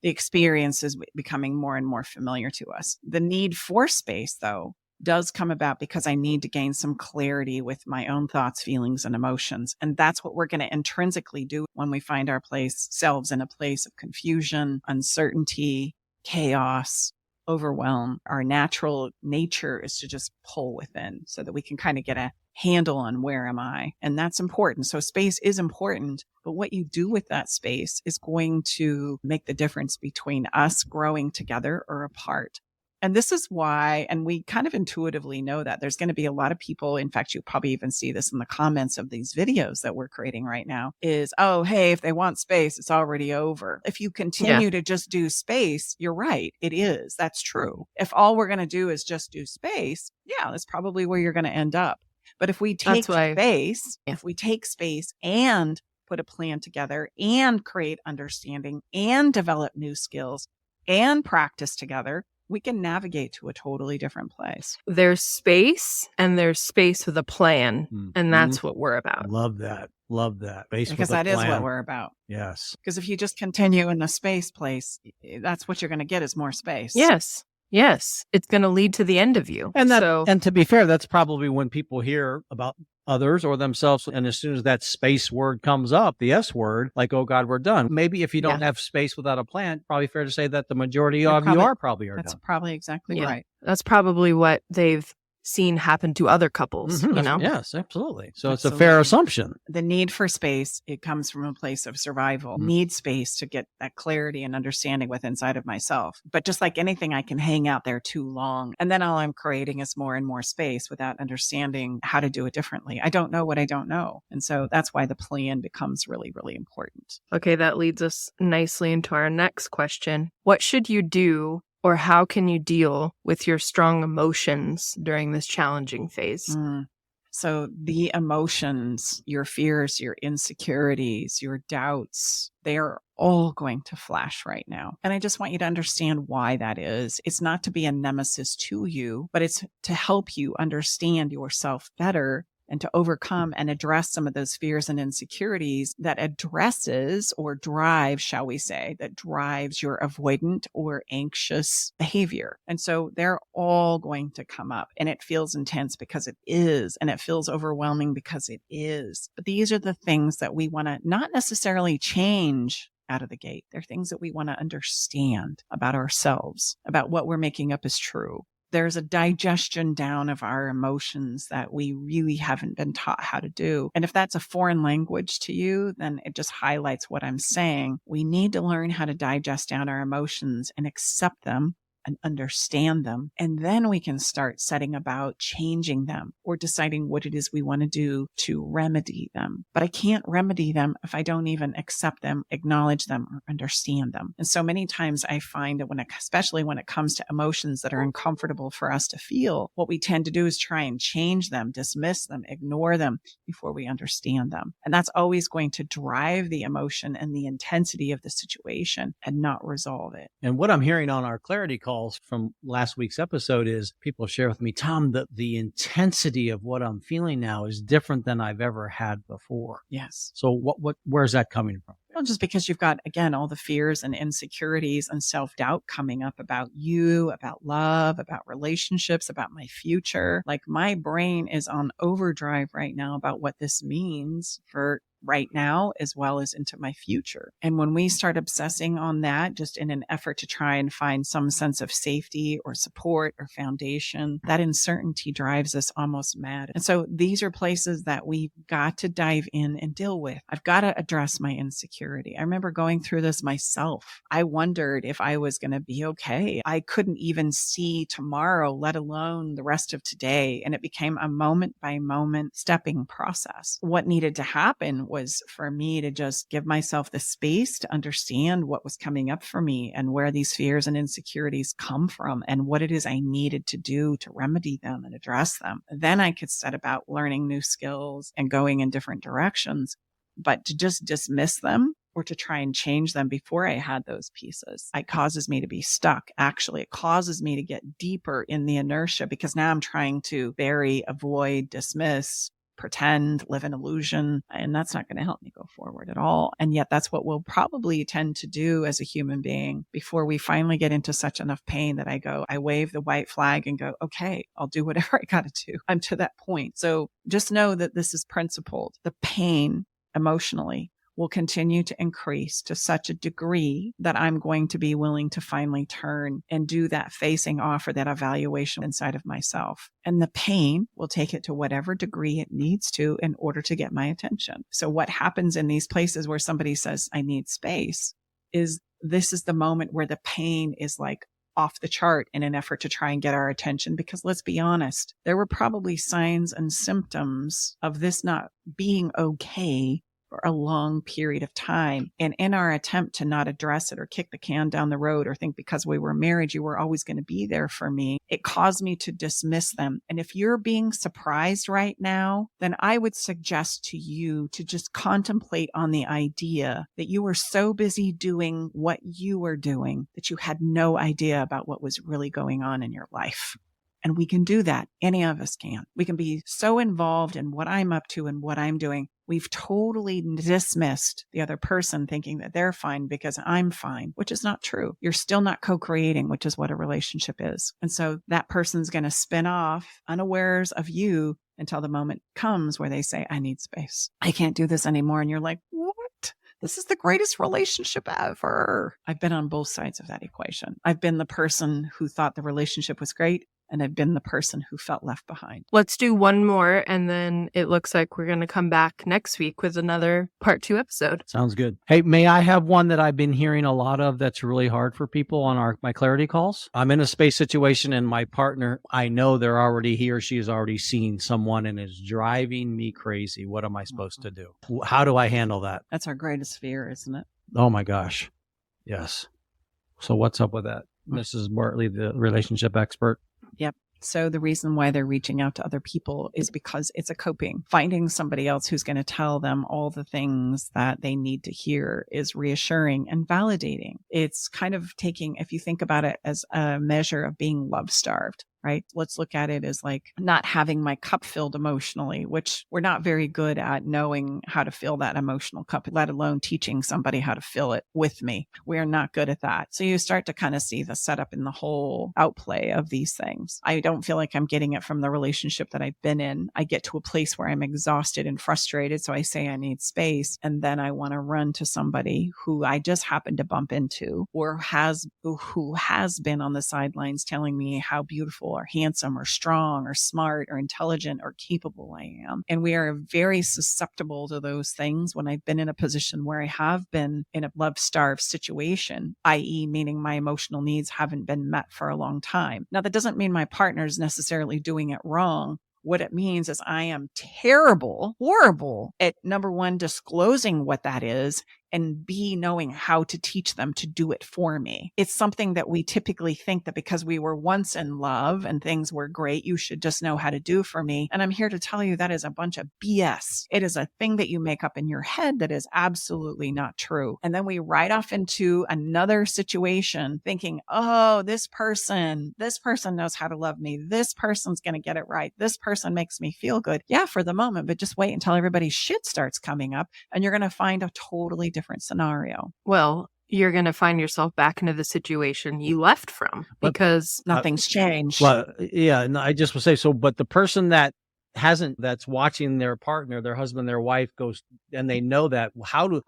A: The experience is becoming more and more familiar to us. The need for space, though, does come about because I need to gain some clarity with my own thoughts, feelings, and emotions. And that's what we're going to intrinsically do when we find ourselves in a place of confusion, uncertainty, chaos, overwhelm. Our natural nature is to just pull within so that we can kind of get a handle on where am I? And that's important. So space is important, but what you do with that space is going to make the difference between us growing together or apart. And this is why, and we kind of intuitively know that there's going to be a lot of people. In fact, you probably even see this in the comments of these videos that we're creating right now is, oh, hey, if they want space, it's already over. If you continue to just do space, you're right. It is. That's true. If all we're going to do is just do space, yeah, that's probably where you're going to end up. But if we take if we take space and put a plan together and create understanding and develop new skills and practice together, we can navigate to a totally different place.
C: There's space and there's space with a plan. And that's what we're about.
D: Love that. Love that.
A: Because that is what we're about.
D: Yes.
A: Because if you just continue in the space place, that's what you're going to get is more space.
C: Yes. Yes. It's going to lead to the end of you.
D: And and to be fair, that's probably when people hear about others or themselves. And as soon as that space word comes up, the S word, like, oh God, we're done. Maybe if you don't have space without a plan, probably fair to say that the majority of you are probably done.
A: That's probably exactly right.
C: That's probably what they've seen happen to other couples, you know?
D: Yes, absolutely. So it's a fair assumption.
A: The need for space, it comes from a place of survival. Need space to get that clarity and understanding with inside of myself. But just like anything, I can hang out there too long. And then all I'm creating is more and more space without understanding how to do it differently. I don't know what I don't know. And so that's why the plan becomes really, really important.
C: Okay, that leads us nicely into our next question. What should you do, or how can you deal with your strong emotions during this challenging phase?
A: So the emotions, your fears, your insecurities, your doubts, they're all going to flash right now. And I just want you to understand why that is. It's not to be a nemesis to you, but it's to help you understand yourself better and to overcome and address some of those fears and insecurities that addresses or drives, shall we say, that drives your avoidant or anxious behavior. And so they're all going to come up, and it feels intense because it is, and it feels overwhelming because it is. But these are the things that we want to not necessarily change out of the gate. They're things that we want to understand about ourselves, about what we're making up as true. There's a digestion down of our emotions that we really haven't been taught how to do. And if that's a foreign language to you, then it just highlights what I'm saying. We need to learn how to digest down our emotions and accept them and understand them. And then we can start setting about changing them or deciding what it is we want to do to remedy them. But I can't remedy them if I don't even accept them, acknowledge them, or understand them. And so many times I find that especially when it comes to emotions that are uncomfortable for us to feel, what we tend to do is try and change them, dismiss them, ignore them before we understand them. And that's always going to drive the emotion and the intensity of the situation and not resolve it.
D: And what I'm hearing on our clarity calls from last week's episode is people share with me, Tom, that the intensity of what I'm feeling now is different than I've ever had before.
A: Yes.
D: So where's that coming from?
A: Well, just because you've got, again, all the fears and insecurities and self-doubt coming up about you, about love, about relationships, about my future. Like my brain is on overdrive right now about what this means for right now as well as into my future. And when we start obsessing on that, just in an effort to try and find some sense of safety or support or foundation, that uncertainty drives us almost mad. And so these are places that we've got to dive in and deal with. I've got to address my insecurity. I remember going through this myself. I wondered if I was going to be okay. I couldn't even see tomorrow, let alone the rest of today. And it became a moment by moment stepping process. What needed to happen was for me to just give myself the space to understand what was coming up for me and where these fears and insecurities come from and what it is I needed to do to remedy them and address them. Then I could set about learning new skills and going in different directions. But to just dismiss them or to try and change them before I had those pieces, it causes me to be stuck. Actually, it causes me to get deeper in the inertia because now I'm trying to bury, avoid, dismiss, pretend, live an illusion, and that's not going to help me go forward at all. And yet that's what we'll probably tend to do as a human being before we finally get into such enough pain that I wave the white flag and go, okay, I'll do whatever I got to do. I'm to that point. So just know that this is principled. The pain emotionally will continue to increase to such a degree that I'm going to be willing to finally turn and do that facing off or that evaluation inside of myself. And the pain will take it to whatever degree it needs to in order to get my attention. So what happens in these places where somebody says, I need space, is this is the moment where the pain is like off the chart in an effort to try and get our attention. Because let's be honest, there were probably signs and symptoms of this not being okay for a long period of time. And in our attempt to not address it or kick the can down the road or think because we were married, you were always going to be there for me, it caused me to dismiss them. And if you're being surprised right now, then I would suggest to you to just contemplate on the idea that you were so busy doing what you were doing that you had no idea about what was really going on in your life. And we can do that. Any of us can. We can be so involved in what I'm up to and what I'm doing. We've totally dismissed the other person thinking that they're fine because I'm fine, which is not true. You're still not co-creating, which is what a relationship is. And so that person's going to spin off unawares of you until the moment comes where they say, I need space. I can't do this anymore. And you're like, what? This is the greatest relationship ever. I've been on both sides of that equation. I've been the person who thought the relationship was great, and I've been the person who felt left behind.
C: Let's do one more, and then it looks like we're going to come back next week with another part 2 episode.
D: Sounds good. Hey, may I have one that I've been hearing a lot of that's really hard for people on my clarity calls? I'm in a space situation and my partner, I know he or she has already seen someone and is driving me crazy. What am I supposed to do? How do I handle that?
A: That's our greatest fear, isn't it?
D: Oh my gosh. Yes. So what's up with that? Mrs. Bartley, the relationship expert.
A: Yep. So the reason why they're reaching out to other people is because it's a coping. Finding somebody else who's going to tell them all the things that they need to hear is reassuring and validating. It's kind of taking, if you think about it as a measure of being love starved, right? Let's look at it as like not having my cup filled emotionally, which we're not very good at knowing how to fill that emotional cup, let alone teaching somebody how to fill it with me. We're not good at that. So you start to kind of see the setup in the whole outplay of these things. I don't feel like I'm getting it from the relationship that I've been in. I get to a place where I'm exhausted and frustrated. So I say I need space. And then I want to run to somebody who I just happened to bump into or who has been on the sidelines telling me how beautiful or handsome or strong or smart or intelligent or capable I am. And we are very susceptible to those things when I've been in a position where I have been in a love-starved situation, i.e. meaning my emotional needs haven't been met for a long time. Now, that doesn't mean my partner is necessarily doing it wrong. What it means is I am terrible, horrible at, number one, disclosing what that is, and B, knowing how to teach them to do it for me. It's something that we typically think that because we were once in love and things were great, you should just know how to do for me. And I'm here to tell you that is a bunch of BS. It is a thing that you make up in your head that is absolutely not true. And then we ride off into another situation thinking, oh, this person knows how to love me. This person's going to get it right. This person makes me feel good. Yeah, for the moment, but just wait until everybody's shit starts coming up and you're going to find a totally different scenario.
C: Well, you're going to find yourself back into the situation you left from because
A: nothing's changed.
D: Well, yeah, and I just would say so, but the person that's watching their partner, their husband, their wife goes, and they know that,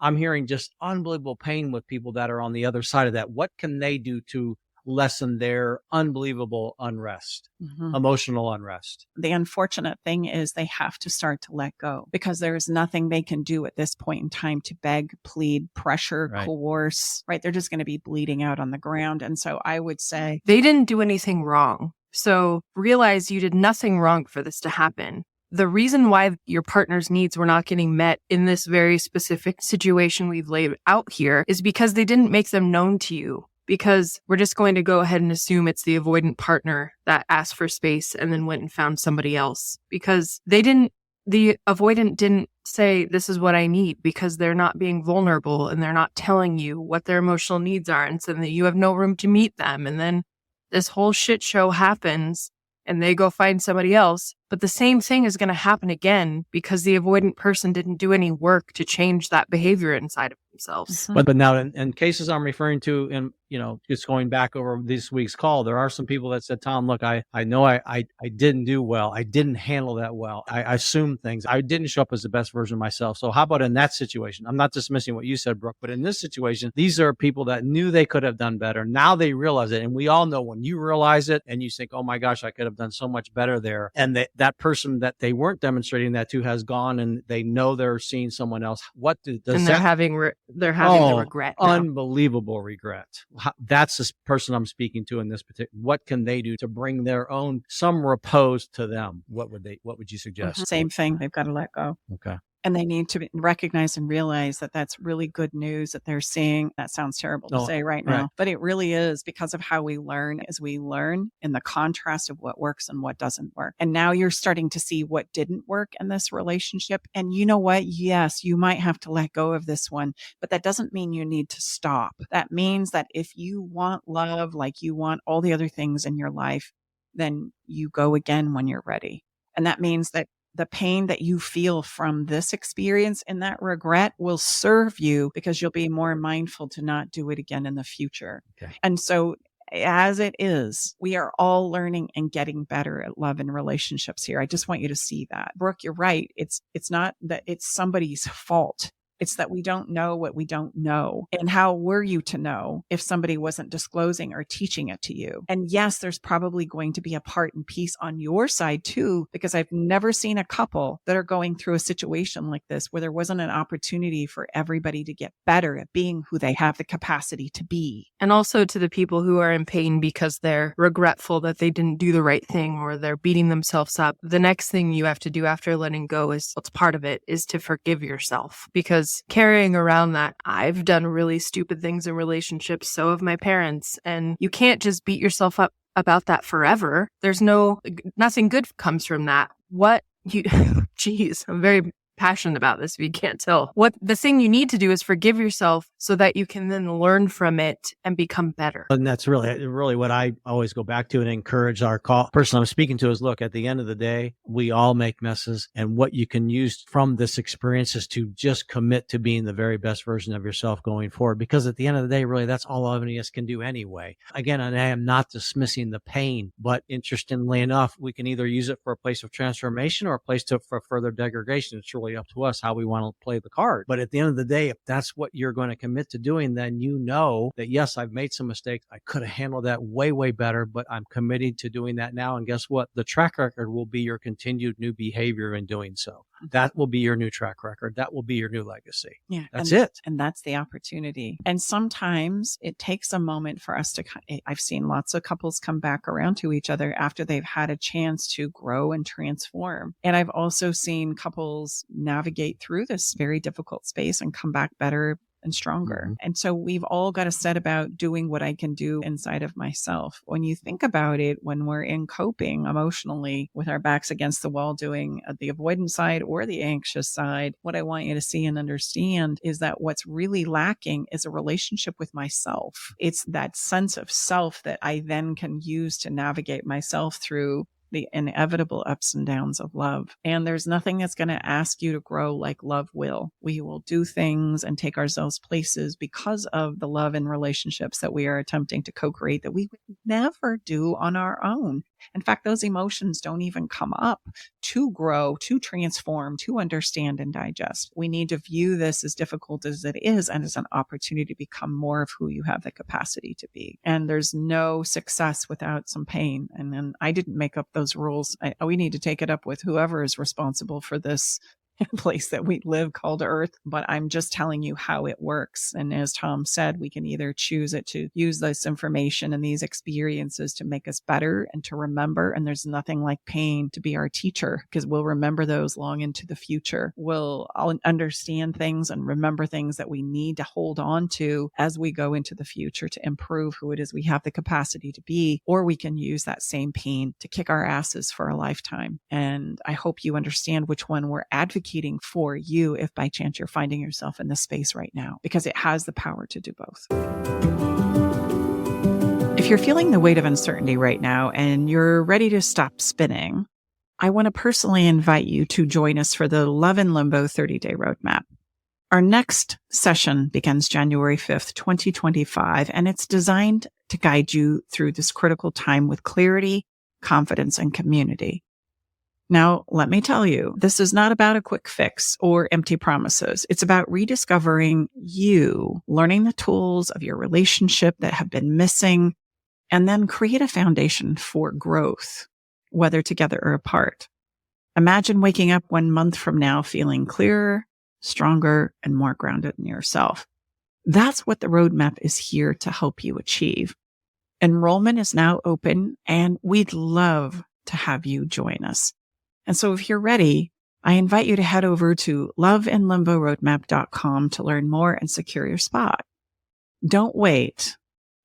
D: I'm hearing just unbelievable pain with people that are on the other side of that. What can they do to lessen their unbelievable unrest, emotional unrest?
A: The unfortunate thing is they have to start to let go because there is nothing they can do at this point in time to beg, plead, pressure, coerce, right? They're just going to be bleeding out on the ground. And so I would say
C: they didn't do anything wrong. So realize you did nothing wrong for this to happen. The reason why your partner's needs were not getting met in this very specific situation we've laid out here is because they didn't make them known to you. Because we're just going to go ahead and assume it's the avoidant partner that asked for space and then went and found somebody else. Because the avoidant didn't say, this is what I need, because they're not being vulnerable and they're not telling you what their emotional needs are. And so that you have no room to meet them. And then this whole shit show happens and they go find somebody else. But the same thing is going to happen again because the avoidant person didn't do any work to change that behavior inside of themselves.
D: But now in cases I'm referring to, and just going back over this week's call, there are some people that said, Tom, look, I know I didn't do well. I didn't handle that well. I assumed things. I didn't show up as the best version of myself. So how about in that situation? I'm not dismissing what you said, Brooke, but in this situation, these are people that knew they could have done better. Now they realize it. And we all know when you realize it and you think, oh my gosh, I could have done so much better there. And that person that they weren't demonstrating that to has gone and they know they're seeing someone else.
C: They're having the regret now.
D: Unbelievable regret. That's the person I'm speaking to in this particular. What can they do to bring some repose to them? What would you suggest?
A: Same thing. They've got to let go.
D: Okay.
A: And they need to recognize and realize that that's really good news that they're seeing. That sounds terrible to say right now, but it really is because of how we learn as we learn in the contrast of what works and what doesn't work. And now you're starting to see what didn't work in this relationship. And you know what? Yes, you might have to let go of this one, but that doesn't mean you need to stop. That means that if you want love, like you want all the other things in your life, then you go again when you're ready. And that means that the pain that you feel from this experience and that regret will serve you because you'll be more mindful to not do it again in the future. Okay. And so as it is, we are all learning and getting better at love and relationships here. I just want you to see that. Brooke, you're right. It's not that it's somebody's fault. It's that we don't know what we don't know. And how were you to know if somebody wasn't disclosing or teaching it to you? And yes, there's probably going to be a part and piece on your side too, because I've never seen a couple that are going through a situation like this where there wasn't an opportunity for everybody to get better at being who they have the capacity to be.
C: And also to the people who are in pain because they're regretful that they didn't do the right thing or they're beating themselves up. The next thing you have to do after letting go is what's part of it is to forgive yourself, because carrying around that I've done really stupid things in relationships, so have my parents, and you can't just beat yourself up about that forever. There's nothing good comes from that. Geez, I'm very passionate about this if you can't tell. What the thing you need to do is forgive yourself so that you can then learn from it and become better.
D: And that's really what I always go back to and encourage our person I'm speaking to is, look, at the end of the day, we all make messes, and what you can use from this experience is to just commit to being the very best version of yourself going forward. Because at the end of the day, really, that's all any of us can do anyway. Again, and I am not dismissing the pain, but interestingly enough, we can either use it for a place of transformation or a place for further degradation. It's really entirely up to us how we want to play the card. But at the end of the day, if that's what you're going to commit to doing, then you know that, yes, I've made some mistakes. I could have handled that way, way better, but I'm committed to doing that now. And guess what? The track record will be your continued new behavior in doing so. That will be your new track record. That will be your new legacy.
A: Yeah.
D: That's it.
A: And that's the opportunity. And sometimes it takes a moment for us to, I've seen lots of couples come back around to each other after they've had a chance to grow and transform. And I've also seen couples navigate through this very difficult space and come back better and stronger. And so we've all got to set about doing what I can do inside of myself. When you think about it, when we're in coping emotionally with our backs against the wall, doing the avoidant side or the anxious side, what I want you to see and understand is that what's really lacking is a relationship with myself. It's that sense of self that I then can use to navigate myself through the inevitable ups and downs of love. And there's nothing that's going to ask you to grow like love will. We will do things and take ourselves places because of the love and relationships that we are attempting to co-create that we would never do on our own. In fact, those emotions don't even come up to grow, to transform, to understand and digest. We need to view this as difficult as it is and as an opportunity to become more of who you have the capacity to be. And there's no success without some pain. And then I didn't make up those rules. We need to take it up with whoever is responsible for this place that we live called Earth, but I'm just telling you how it works. And as Tom said, we can either choose it to use this information and these experiences to make us better and to remember. And there's nothing like pain to be our teacher, because we'll remember those long into the future. We'll understand things and remember things that we need to hold on to as we go into the future to improve who it is we have the capacity to be, or we can use that same pain to kick our asses for a lifetime. And I hope you understand which one we're advocating for you if by chance you're finding yourself in this space right now, because it has the power to do both. If you're feeling the weight of uncertainty right now and you're ready to stop spinning, I want to personally invite you to join us for the Love in Limbo 30-day roadmap. Our next session begins January 5th, 2025, and it's designed to guide you through this critical time with clarity, confidence, and community. Now, let me tell you, this is not about a quick fix or empty promises. It's about rediscovering you, learning the tools of your relationship that have been missing, and then create a foundation for growth, whether together or apart. Imagine waking up 1 month from now feeling clearer, stronger, and more grounded in yourself. That's what the roadmap is here to help you achieve. Enrollment is now open, and we'd love to have you join us. And so if you're ready, I invite you to head over to loveandlimboroadmap.com to learn more and secure your spot. Don't wait.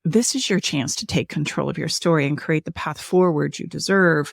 A: This is your chance to take control of your story and create the path forward you deserve.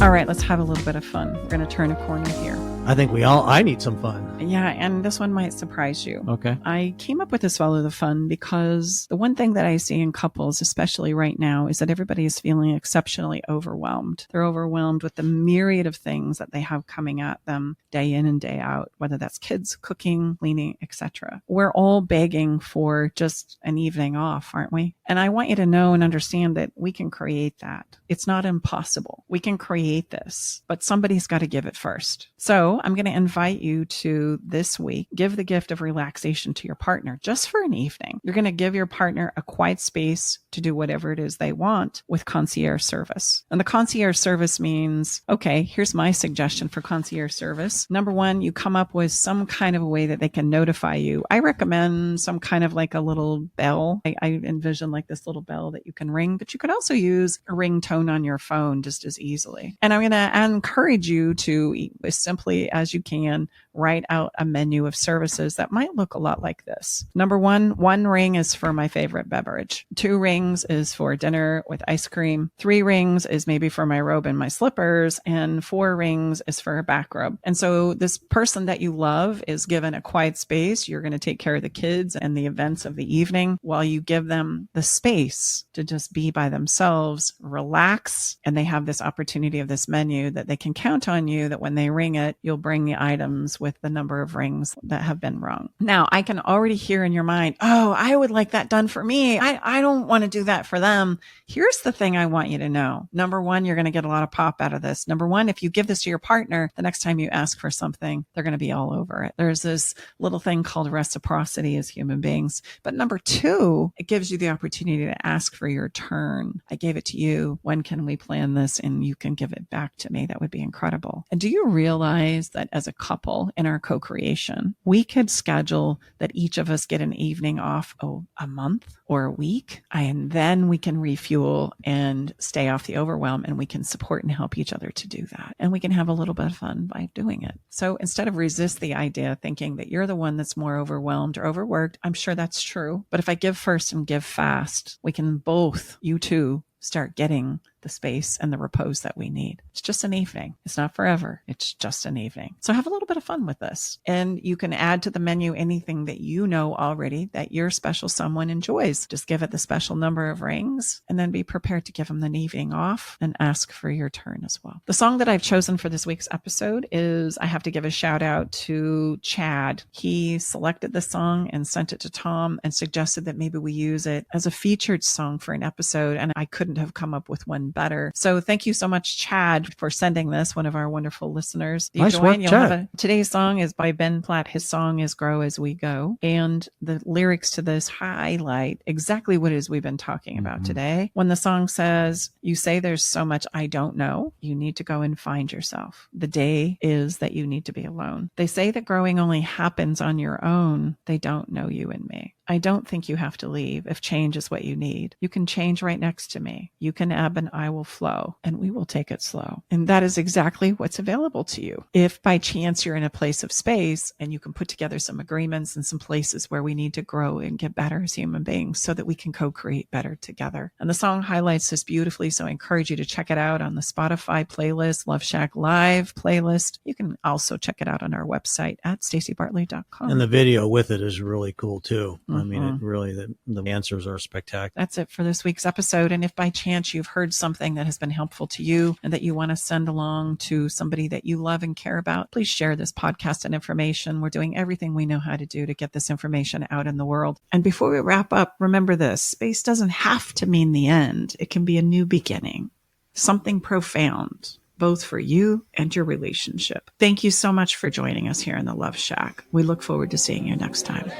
A: All right, let's have a little bit of fun. We're going to turn a corner here.
D: I think I need some fun.
A: Yeah, and this one might surprise you.
D: Okay.
A: I came up with this Follow the Fun because the one thing that I see in couples, especially right now, is that everybody is feeling exceptionally overwhelmed. They're overwhelmed with the myriad of things that they have coming at them day in and day out, whether that's kids, cooking, cleaning, etc. We're all begging for just an evening off, aren't we? And I want you to know and understand that we can create that. It's not impossible. We can create this, but somebody's got to give it first. So I'm going to invite you to this week, give the gift of relaxation to your partner just for an evening. You're going to give your partner a quiet space to do whatever it is they want with concierge service. And the concierge service means, okay, here's my suggestion for concierge service. Number one, you come up with some kind of a way that they can notify you. I recommend some kind of like a little bell. I envision like this little bell that you can ring, but you could also use a ringtone on your phone just as easily. And I'm going to encourage you to, as simply as you can, write out a menu of services that might look a lot like this. Number one ring is for my favorite beverage. 2 rings is for dinner with ice cream. 3 rings is maybe for my robe and my slippers. And 4 rings is for a back rub. And so this person that you love is given a quiet space. You're going to take care of the kids and the events of the evening while you give them the space to just be by themselves, relax. And they have this opportunity of this menu that they can count on you, that when they ring it, you'll you'll bring the items with the number of rings that have been rung. Now, I can already hear in your mind, oh, I would like that done for me. I don't want to do that for them. Here's the thing I want you to know. Number one, you're going to get a lot of pop out of this. Number one, if you give this to your partner, the next time you ask for something, they're going to be all over it. There's this little thing called reciprocity as human beings. But number two, it gives you the opportunity to ask for your turn. I gave it to you. When can we plan this? And you can give it back to me. That would be incredible. And do you realize that as a couple in our co-creation, we could schedule that each of us get an evening off a month or a week, and then we can refuel and stay off the overwhelm, and we can support and help each other to do that. And we can have a little bit of fun by doing it. So instead of resist the idea thinking that you're the one that's more overwhelmed or overworked, I'm sure that's true. But if I give first and give fast, we can both, you two, start getting the space and the repose that we need. It's just an evening. It's not forever. It's just an evening. So have a little bit of fun with this. And you can add to the menu anything that you know already that your special someone enjoys. Just give it the special number of rings and then be prepared to give them an evening off and ask for your turn as well. The song that I've chosen for this week's episode is, I have to give a shout out to Chad. He selected the song and sent it to Tom and suggested that maybe we use it as a featured song for an episode. And I couldn't have come up with one better. So thank you so much, Chad, for sending this, one of our wonderful listeners.
D: Nice work, Chad.
A: Today's song is by Ben Platt. His song is Grow As We Go. And the lyrics to this highlight exactly what it is we've been talking about today. When the song says, you say there's so much I don't know, you need to go and find yourself. The day is that you need to be alone. They say that growing only happens on your own. They don't know you and me. I don't think you have to leave if change is what you need. You can change right next to me. You can ebb and I will flow, and we will take it slow. And that is exactly what's available to you. If by chance you're in a place of space and you can put together some agreements and some places where we need to grow and get better as human beings so that we can co-create better together. And the song highlights this beautifully, so I encourage you to check it out on the Spotify playlist, Love Shack Live playlist. You can also check it out on our website at staceybartley.com.
D: And the video with it is really cool too. I mean, it really, the answers are spectacular.
A: That's it for this week's episode. And if by chance you've heard something that has been helpful to you and that you want to send along to somebody that you love and care about, please share this podcast and information. We're doing everything we know how to do to get this information out in the world. And before we wrap up, remember this: space doesn't have to mean the end. It can be a new beginning, something profound, both for you and your relationship. Thank you so much for joining us here in the Love Shack. We look forward to seeing you next time.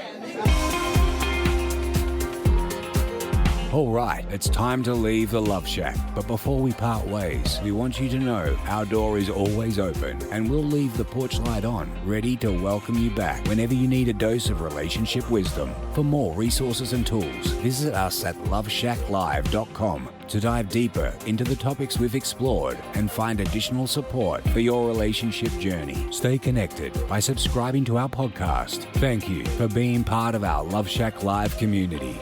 B: All right, it's time to leave the Love Shack. But before we part ways, we want you to know our door is always open and we'll leave the porch light on, ready to welcome you back whenever you need a dose of relationship wisdom. For more resources and tools, visit us at loveshacklive.com to dive deeper into the topics we've explored and find additional support for your relationship journey. Stay connected by subscribing to our podcast. Thank you for being part of our Love Shack Live community.